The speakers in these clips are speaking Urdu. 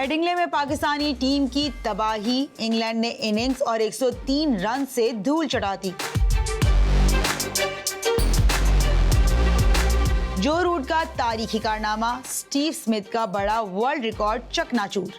ہیڈنگلے میں پاکستانی ٹیم کی تباہی، انگلینڈ نے اننگز اور 103 رن سے دھول چٹا دی۔ جو روٹ کا تاریخی کارنامہ، اسٹیو اسمتھ کا بڑا ورلڈ ریکارڈ چکنا چور۔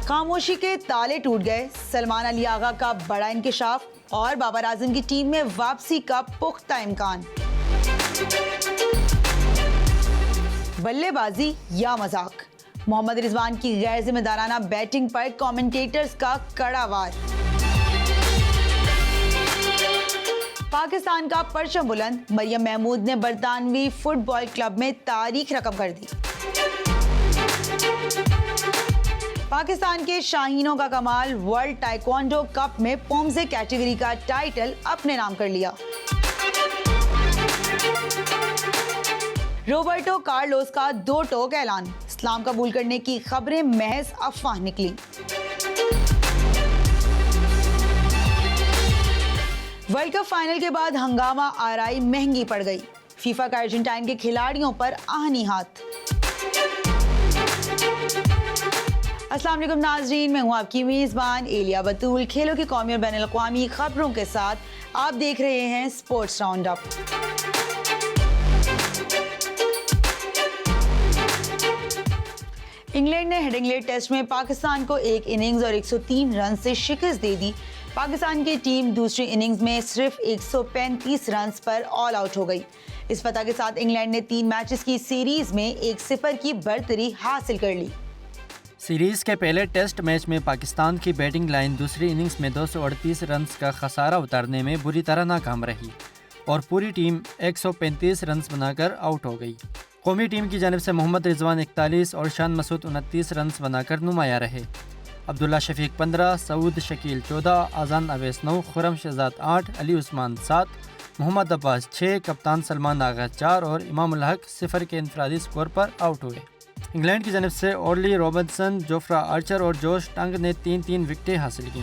خاموشی کے تالے ٹوٹ گئے، سلمان علی آغا کا بڑا انکشاف اور بابر اعظم کی ٹیم میں واپسی کا پختہ امکان۔ بلے بازی یا مذاق، محمد رضوان کی غیر ذمہ دارانہ بیٹنگ پر کمنٹیٹرز کا کڑا وار۔ پاکستان کا پرچم بلند، مریم محمود نے برطانوی فٹ بال کلب میں تاریخ رقم کر دی۔ پاکستان کے شاہینوں کا کمال، ورلڈ ٹائیکوانڈو کپ میں پومزے کیٹیگری کا ٹائٹل اپنے نام کر لیا۔ روبرٹو کارلوس کا 2 ٹوک اعلان، اسلام قبول کرنے کی خبریں محض افواہ نکلی۔ ورلڈ کپ فائنل کے بعد ہنگامہ آرائی مہنگی پڑ گئی، فیفا کا ارجنٹائن کے کھلاڑیوں پر آہنی ہاتھ۔ السلام علیکم ناظرین، میں ہوں آپ کی میزبان ایلیا بطول۔ کھیلوں کی قومی اور بین الاقوامی خبروں کے ساتھ آپ دیکھ رہے ہیں اسپورٹس راؤنڈ اپ۔ انگلینڈ نے ہیڈنگلے ٹیسٹ میں پاکستان کو 1 اننگز اور 103 رن سے شکست دے دی۔ پاکستان کی ٹیم دوسری اننگز میں صرف 135 رنز پر آل آؤٹ ہو گئی۔ اس فتح کے ساتھ انگلینڈ نے 3 میچز کی سیریز میں 1-0 کی برتری حاصل کر لی۔ سیریز کے پہلے ٹیسٹ میچ میں پاکستان کی بیٹنگ لائن دوسری اننگز میں 238 رنز کا خسارہ اتارنے میں بری طرح ناکام رہی اور پوری ٹیم 135 رنز بنا کر آؤٹ ہو گئی۔ قومی ٹیم کی جانب سے محمد رضوان 41 اور شان مسعود 29 رنز بنا کر نمایاں رہے۔ عبداللہ شفیق 15، سعود شکیل 14، اذان اویس 9، خرم شہزاد 8، علی عثمان 7، محمد عباس 6، کپتان سلمان آغا 4 اور امام الحق 0 کے انفرادی سکور پر آؤٹ ہوئے۔ انگلینڈ کی جانب سے اورلی روبنسن، جوفرا آرچر اور جوش ٹنگ نے 3 وکٹیں حاصل کی۔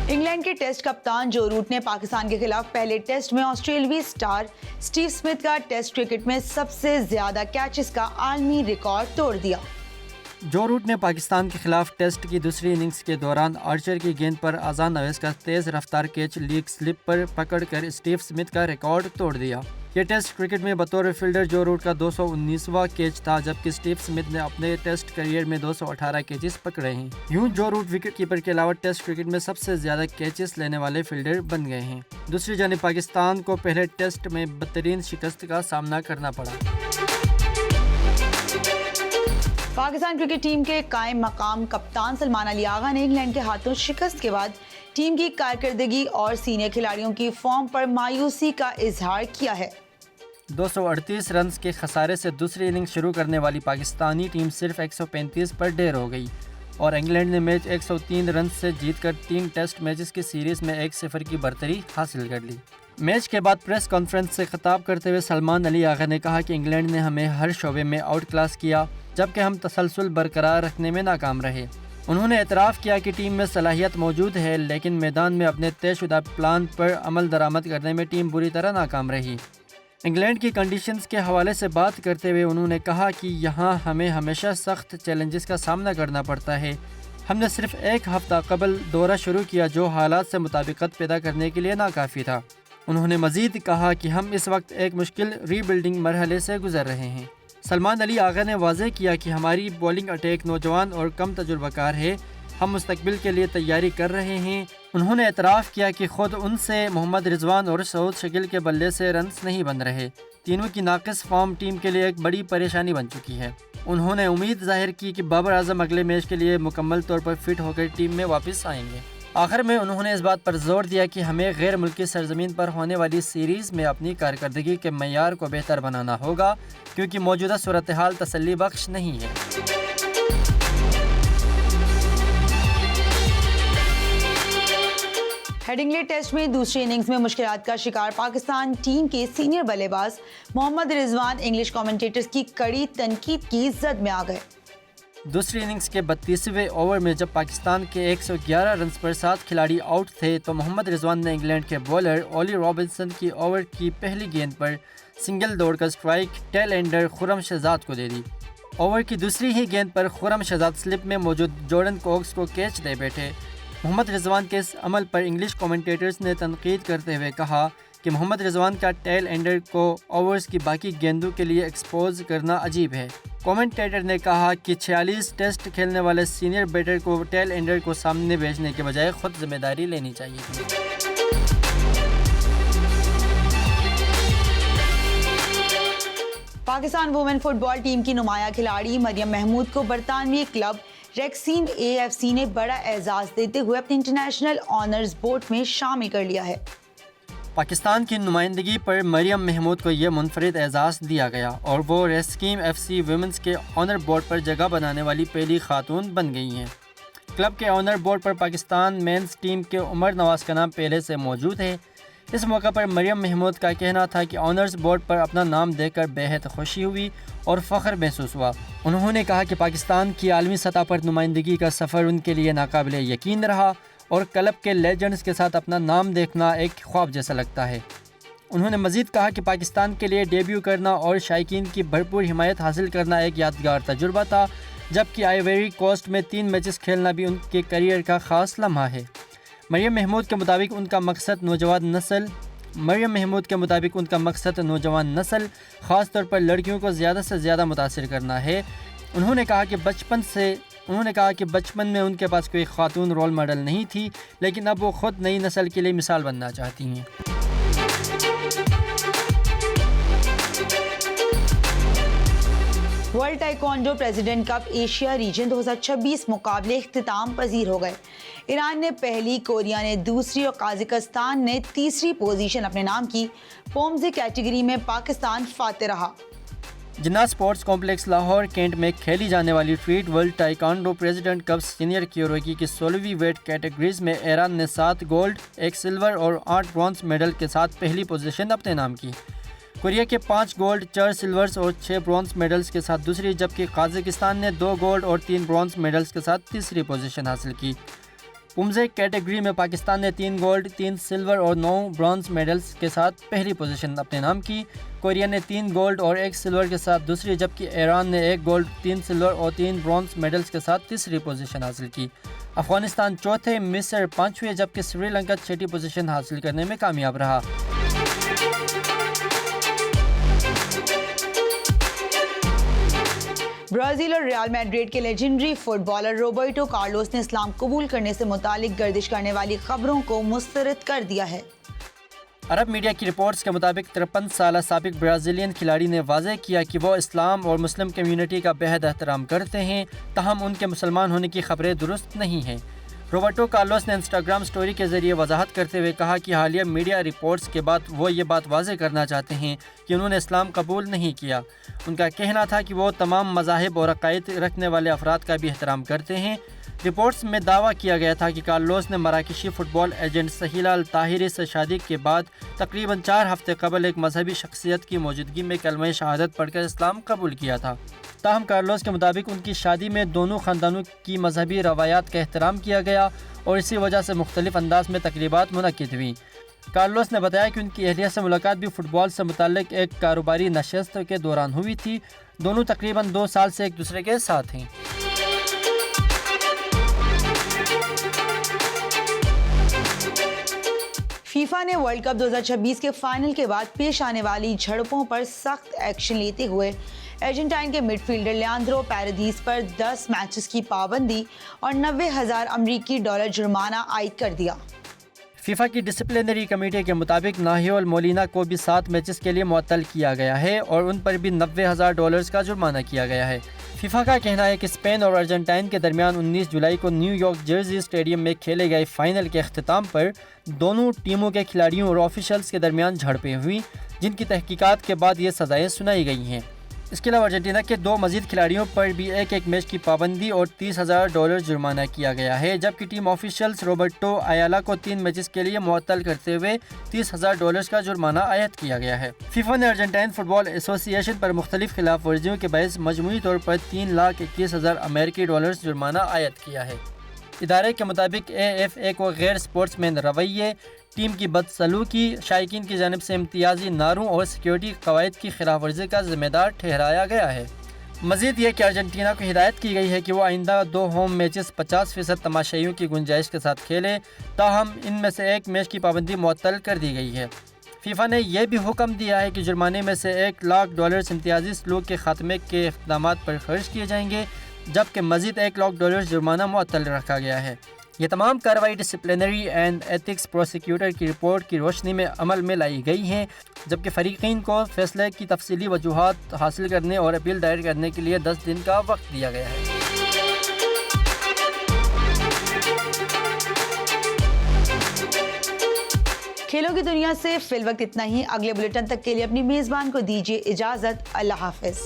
انگلینڈ کے ٹیسٹ کپتان جو روٹ نے پاکستان کے خلاف پہلے ٹیسٹ میں آسٹریلوی سٹار اسٹیو اسمتھ کا ٹیسٹ کرکٹ میں سب سے زیادہ کیچز کا عالمی ریکارڈ توڑ دیا۔ جو روٹ نے پاکستان کے خلاف ٹیسٹ کی دوسری اننگز کے دوران آرچر کی گیند پر اذان اویس کا تیز رفتار کیچ لیگ سلپ پر پکڑ کر اسٹیو اسمتھ کا ریکارڈ توڑ دیا۔ یہ ٹیسٹ کرکٹ میں بطور فیلڈر جو روٹ کا 219واں کیچ تھا، جبکہ اسٹیو اسمتھ نے اپنے ٹیسٹ کیریئر میں 218 کیچز پکڑے ہیں۔ یوں جو روٹ وکٹ کیپر کے علاوہ ٹیسٹ کرکٹ میں سب سے زیادہ کیچز لینے والے فیلڈر بن گئے ہیں۔ دوسری جانب پاکستان کو پہلے ٹیسٹ میں بدترین شکست کا سامنا کرنا پڑا۔ پاکستان کرکٹ ٹیم کے قائم مقام کپتان سلمان علی آغا نے انگلینڈ کے ہاتھوں شکست کے بعد ٹیم کی کارکردگی اور سینئر کھلاڑیوں کی فارم پر مایوسی کا اظہار کیا ہے۔ 238 رنز کے خسارے سے دوسری اننگ شروع کرنے والی پاکستانی ٹیم صرف 135 پر ڈھیر ہو گئی اور انگلینڈ نے میچ 103 رنز سے جیت کر 3 ٹیسٹ میچز کی سیریز میں 1-0 کی برتری حاصل کر لی۔ میچ کے بعد پریس کانفرنس سے خطاب کرتے ہوئے سلمان علی آغا نے کہا کہ انگلینڈ نے ہمیں ہر شعبے میں آؤٹ کلاس کیا، جبکہ ہم تسلسل برقرار رکھنے میں ناکام رہے۔ انہوں نے اعتراف کیا کہ ٹیم میں صلاحیت موجود ہے، لیکن میدان میں اپنے طے شدہ پلان پر عمل درآمد کرنے میں ٹیم بری طرح ناکام رہی۔ انگلینڈ کی کنڈیشنز کے حوالے سے بات کرتے ہوئے انہوں نے کہا کہ یہاں ہمیں ہمیشہ سخت چیلنجز کا سامنا کرنا پڑتا ہے۔ ہم نے صرف 1 ہفتہ قبل دورہ شروع کیا جو حالات سے مطابقت پیدا کرنے کے لیے ناکافی تھا۔ انہوں نے مزید کہا کہ ہم اس وقت ایک مشکل ری بلڈنگ مرحلے سے گزر رہے ہیں۔ سلمان علی آغا نے واضح کیا کہ ہماری بولنگ اٹیک نوجوان اور کم تجربہ کار ہے، ہم مستقبل کے لیے تیاری کر رہے ہیں۔ انہوں نے اعتراف کیا کہ خود ان سے محمد رضوان اور سعود شکیل کے بلے سے رنز نہیں بن رہے۔ تینوں کی ناقص فارم ٹیم کے لیے ایک بڑی پریشانی بن چکی ہے۔ انہوں نے امید ظاہر کی کہ بابر اعظم اگلے میچ کے لیے مکمل طور پر فٹ ہو کر ٹیم میں واپس آئیں گے۔ آخر میں انہوں نے اس بات پر زور دیا کہ ہمیں غیر ملکی سرزمین پر ہونے والی سیریز میں اپنی کارکردگی کے معیار کو بہتر بنانا ہوگا، کیونکہ موجودہ صورتحال تسلی بخش نہیں ہے۔ ہیڈنگلے ٹیسٹ میں دوسری اننگز میں مشکلات کا شکار پاکستان ٹیم کے سینئر بلے باز محمد رضوان انگلش کمنٹیٹرز کی کڑی تنقید کی زد میں آ گئے۔ دوسری اننگز کے 32ویں اوور میں جب پاکستان کے 111 رنز پر 7 کھلاڑی آؤٹ تھے تو محمد رضوان نے انگلینڈ کے بولر اولی رابنسن کی اوور کی پہلی گیند پر سنگل دوڑ کر سٹرائک ٹیل اینڈر خرم شہزاد کو دے دی۔ اوور کی دوسری ہی گیند پر خرم شہزاد سلپ میں موجود جورڈن کوکس کو کیچ دے بیٹھے۔ محمد رضوان کے اس عمل پر انگلش کومنٹیٹرز نے تنقید کرتے ہوئے کہا کہ محمد رضوان کا ٹیل اینڈر کو اوورز کی باقی گیندوں کے لیے ایکسپوز کرنا عجیب ہے۔ کومنٹیٹر نے کہا کہ 46 ٹیسٹ کھیلنے والے سینئر بیٹر کو ٹیل اینڈر کو سامنے بھیجنے کے بجائے خود ذمہ داری لینی چاہیے تھی۔ پاکستان وومن فٹ بال ٹیم کی نمایاں کھلاڑی مریم محمود کو برطانوی کلب ریکسیم AFC نے بڑا اعزاز دیتے ہوئے اپنے انٹرنیشنل آنرز بورڈ میں شامل کر لیا ہے۔ پاکستان کی نمائندگی پر مریم محمود کو یہ منفرد اعزاز دیا گیا اور وہ ریکسیم FC ویمنز کے آنر بورڈ پر جگہ بنانے والی پہلی خاتون بن گئی ہیں۔ کلب کے آنر بورڈ پر پاکستان مینز ٹیم کے عمر نواز کا نام پہلے سے موجود ہے۔ اس موقع پر مریم محمود کا کہنا تھا کہ آنرز بورڈ پر اپنا نام دیکھ کر بےحد خوشی ہوئی اور فخر محسوس ہوا۔ انہوں نے کہا کہ پاکستان کی عالمی سطح پر نمائندگی کا سفر ان کے لیے ناقابل یقین رہا اور کلب کے لیجنڈز کے ساتھ اپنا نام دیکھنا ایک خواب جیسا لگتا ہے۔ انہوں نے مزید کہا کہ پاکستان کے لیے ڈیبیو کرنا اور شائقین کی بھرپور حمایت حاصل کرنا ایک یادگار تجربہ تھا، جبکہ آئیوری کوسٹ میں 3 میچز کھیلنا بھی ان کے کیریئر کا خاص لمحہ ہے۔ مریم محمود کے مطابق ان کا مقصد نوجوان نسل خاص طور پر لڑکیوں کو زیادہ سے زیادہ متاثر کرنا ہے۔ انہوں نے کہا کہ بچپن میں ان کے پاس کوئی خاتون رول ماڈل نہیں تھی، لیکن اب وہ خود نئی نسل کے لیے مثال بننا چاہتی ہیں۔ World taekwondo president cup Asia region 2026 مقابلے اختتام پذیر ہو گئے۔ ایران نے پہلی، کوریا نے دوسری اور قازقستان نے تیسری پوزیشن اپنے نام کی۔ پومزے کیٹیگری میں پاکستان فاتح رہا۔ Jinnah sports complex Lahore cantt میں کھیلی جانے والی فیڈ world taekwondo president cup senior kyorugi کی 16ویں ویٹ کیٹیگریز میں ایران نے 7 گولڈ، 1 سلور اور 8 برونز میڈل کے ساتھ پہلی پوزیشن اپنے نام کی۔ کوریا کے 5 گولڈ، 4 سلورز اور 6 برونز میڈلز کے ساتھ دوسری، جبکہ قازقستان نے 2 گولڈ اور 3 برونز میڈلز کے ساتھ تیسری پوزیشن حاصل کی۔ پومزے کیٹیگری میں پاکستان نے 3 گولڈ، 3 سلور اور 9 برونز میڈلز کے ساتھ پہلی پوزیشن اپنے نام کی۔ کوریا نے 3 گولڈ اور 1 سلور کے ساتھ دوسری، جبکہ ایران نے 1 گولڈ، 3 سلور اور 3 برونز میڈلز کے ساتھ تیسری پوزیشن حاصل کی۔ افغانستان چوتھے، مصر 5ویں، جبکہ سری لنکا 6ٹھی پوزیشن حاصل کرنے میں کامیاب رہا۔ برازیل اور ریال میڈرڈ کے legendary footballer Roberto Carlos نے اسلام قبول کرنے سے متعلق گردش کرنے والی خبروں کو مسترد کر دیا ہے۔ عرب میڈیا کی رپورٹس کے مطابق 53 سالہ سابق برازیلین کھلاڑی نے واضح کیا کہ وہ اسلام اور مسلم کمیونٹی کا بہت احترام کرتے ہیں، تاہم ان کے مسلمان ہونے کی خبریں درست نہیں ہیں۔ روبرٹو کارلوس نے انسٹاگرام سٹوری کے ذریعے وضاحت کرتے ہوئے کہا کہ حالیہ میڈیا رپورٹس کے بعد وہ یہ بات واضح کرنا چاہتے ہیں کہ انہوں نے اسلام قبول نہیں کیا۔ ان کا کہنا تھا کہ وہ تمام مذاہب اور عقائد رکھنے والے افراد کا بھی احترام کرتے ہیں۔ رپورٹس میں دعویٰ کیا گیا تھا کہ کارلوس نے مراکشی فٹ بال ایجنٹ سہیلہ الطاہری سے شادی کے بعد تقریباً 4 ہفتے قبل ایک مذہبی شخصیت کی موجودگی میں کلمہ شہادت پڑھ کر اسلام قبول کیا تھا۔ تاہم کارلوس کے مطابق ان کی شادی میں دونوں خاندانوں کی مذہبی روایات کا احترام کیا گیا اور اسی وجہ سے مختلف انداز میں تقریبات منعقد ہوئیں۔ کارلوس نے بتایا کہ ان کی اہلیہ سے ملاقات بھی فٹ بال سے متعلق ایک کاروباری نشست کے دوران ہوئی تھی۔ دونوں تقریباً 2 سال سے ایک دوسرے کے ساتھ ہیں۔ فیفا نے ورلڈ کپ 2026 کے فائنل کے بعد پیش آنے والی جھڑپوں پر سخت ایکشن لیتے ہوئے ارجنٹائن کے مڈ فیلڈر لیاندرو پیریدیس پر 10 میچز کی پابندی اور $90,000 امریکی جرمانہ عائد کر دیا۔ فیفا کی ڈسپلنری کمیٹی کے مطابق ناہیول مولینا کو بھی 7 میچز کے لیے معطل کیا گیا ہے اور ان پر بھی $90,000 کا جرمانہ کیا گیا ہے۔ فیفا کا کہنا ہے کہ اسپین اور ارجنٹائن کے درمیان 19 جولائی کو نیو یارک جرسی اسٹیڈیم میں کھیلے گئے فائنل کے اختتام پر دونوں ٹیموں کے کھلاڑیوں اور آفیشلز کے درمیان جھڑپیں ہوئیں، جن کی تحقیقات کے بعد یہ سزائیں سنائی گئی ہیں۔ اس کے علاوہ ارجنٹینا کے 2 مزید کھلاڑیوں پر بھی ایک میچ کی پابندی اور $30,000 جرمانہ کیا گیا ہے، جبکہ ٹیم آفیشلز روبرٹو آیالا کو 3 میچز کے لیے معطل کرتے ہوئے $30,000 کا جرمانہ عائد کیا گیا ہے۔ فیفا نے ارجنٹائن فٹ بال ایسوسی ایشن پر مختلف خلاف ورزیوں کے باعث مجموعی طور پر $3,21,000 امریکی جرمانہ عائد کیا ہے۔ ادارے کے مطابق AFA کو غیر سپورٹس مین رویے، ٹیم کی بدسلوکی، شائقین کی جانب سے امتیازی نعروں اور سیکیورٹی قواعد کی خلاف ورزی کا ذمہ دار ٹھہرایا گیا ہے۔ مزید یہ کہ ارجنٹینا کو ہدایت کی گئی ہے کہ وہ آئندہ 2 ہوم میچز 50% تماشائیوں کی گنجائش کے ساتھ کھیلے، تاہم ان میں سے ایک میچ کی پابندی معطل کر دی گئی ہے۔ فیفا نے یہ بھی حکم دیا ہے کہ جرمانے میں سے $1,00,000 امتیازی سلوک کے خاتمے کے اقدامات پر خرچ کیے جائیں گے، جبکہ مزید $1,00,000 جرمانہ معطل رکھا گیا ہے۔ یہ تمام کارروائی ڈسپلنری اینڈ ایتھکس پروسیکیوٹر کی رپورٹ کی روشنی میں عمل میں لائی گئی ہیں، جبکہ فریقین کو فیصلے کی تفصیلی وجوہات حاصل کرنے اور اپیل دائر کرنے کے لیے 10 دن کا وقت دیا گیا ہے۔ کھیلوں کی دنیا سے فی الوقت اتنا ہی۔ اگلے بلیٹن تک کے لیے اپنی میزبان کو دیجیے اجازت۔ اللہ حافظ۔